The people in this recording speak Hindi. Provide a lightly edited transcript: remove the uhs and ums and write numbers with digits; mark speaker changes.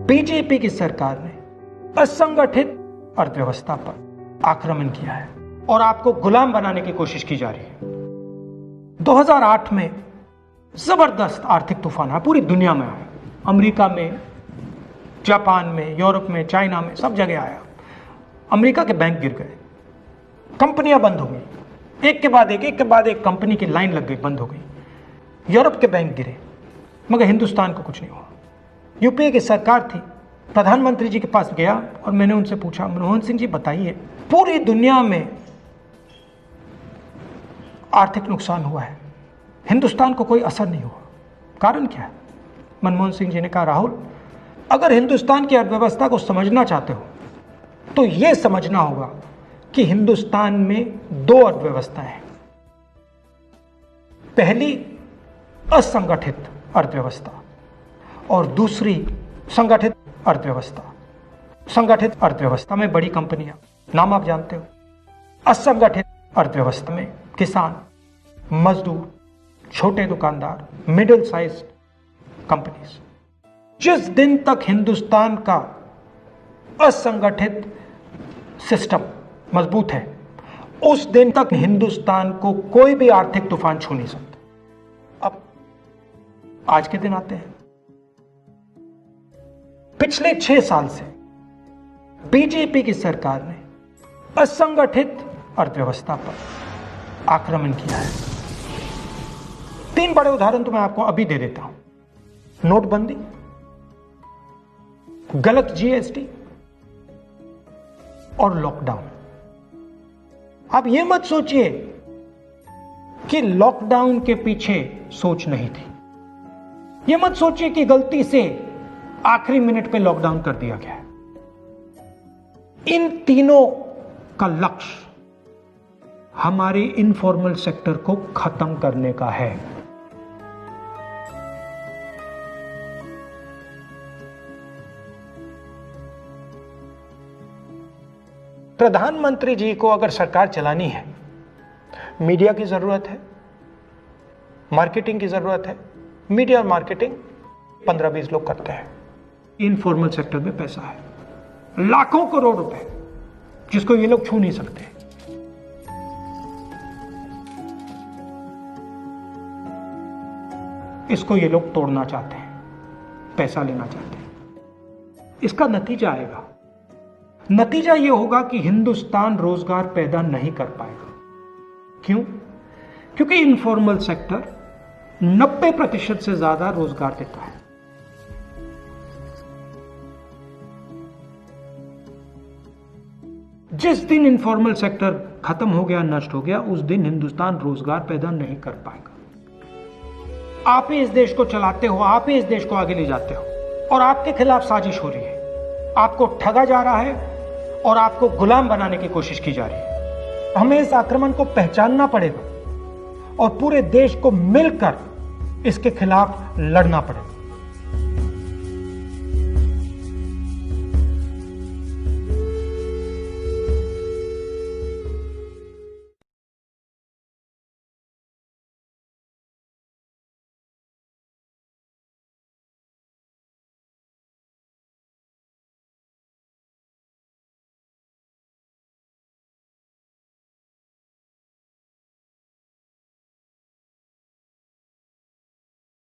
Speaker 1: बीजेपी की सरकार ने असंगठित अर्थव्यवस्था पर आक्रमण किया है और आपको गुलाम बनाने की कोशिश की जा रही है। 2008 में जबरदस्त आर्थिक तूफान आया, पूरी दुनिया में आया, अमेरिका में, जापान में, यूरोप में, चाइना में, सब जगह आया। अमेरिका के बैंक गिर गए, कंपनियां बंद हो गई, एक के बाद एक कंपनी की लाइन लग गई, बंद हो गई। यूरोप के बैंक गिरे, मगर हिंदुस्तान को कुछ नहीं हुआ। यूपीए की सरकार थी, प्रधानमंत्री जी के पास गया और मैंने उनसे पूछा, मनमोहन सिंह जी बताइए, पूरी दुनिया में आर्थिक नुकसान हुआ है, हिंदुस्तान को कोई असर नहीं हुआ, कारण क्या है? मनमोहन सिंह जी ने कहा, राहुल, अगर हिंदुस्तान की अर्थव्यवस्था को समझना चाहते हो तो यह समझना होगा कि हिंदुस्तान में दो अर्थव्यवस्थाएं हैं। पहली असंगठित अर्थव्यवस्था और दूसरी संगठित अर्थव्यवस्था। संगठित अर्थव्यवस्था में बड़ी कंपनियां, नाम आप जानते हो। असंगठित अर्थव्यवस्था में किसान, मजदूर, छोटे दुकानदार, मिडिल साइज कंपनीज। जिस दिन तक हिंदुस्तान का असंगठित सिस्टम मजबूत है, उस दिन तक हिंदुस्तान को कोई भी आर्थिक तूफान छू नहीं सकता। अब आज के दिन आते हैं। पिछले 6 साल से बीजेपी की सरकार ने असंगठित अर्थव्यवस्था पर आक्रमण किया है। 3 बड़े उदाहरण तो मैं आपको अभी दे देता हूं। नोटबंदी, गलत जीएसटी और लॉकडाउन। आप यह मत सोचिए कि लॉकडाउन के पीछे सोच नहीं थी। यह मत सोचिए कि गलती से आखिरी मिनट पे लॉकडाउन कर दिया गया है। इन तीनों का लक्ष्य हमारे इनफॉर्मल सेक्टर को खत्म करने का है। प्रधानमंत्री जी को अगर सरकार चलानी है, मीडिया की जरूरत है, मार्केटिंग की जरूरत है। मीडिया और मार्केटिंग 15-20 लोग करते हैं। इनफॉर्मल सेक्टर में पैसा है, लाखों करोड़ रुपए, जिसको ये लोग छू नहीं सकते। इसको ये लोग तोड़ना चाहते हैं, पैसा लेना चाहते हैं। इसका नतीजा आएगा। नतीजा यह होगा कि हिंदुस्तान रोजगार पैदा नहीं कर पाएगा। क्यों? क्योंकि इनफॉर्मल सेक्टर 90% से ज्यादा रोजगार देता है। जिस दिन इनफॉर्मल सेक्टर खत्म हो गया, नष्ट हो गया, उस दिन हिंदुस्तान रोजगार पैदा नहीं कर पाएगा। आप ही इस देश को चलाते हो, आप ही इस देश को आगे ले जाते हो और आपके खिलाफ साजिश हो रही है। आपको ठगा जा रहा है और आपको गुलाम बनाने की कोशिश की जा रही है। हमें इस आक्रमण को पहचानना पड़ेगा और पूरे देश को मिलकर इसके खिलाफ लड़ना पड़ेगा।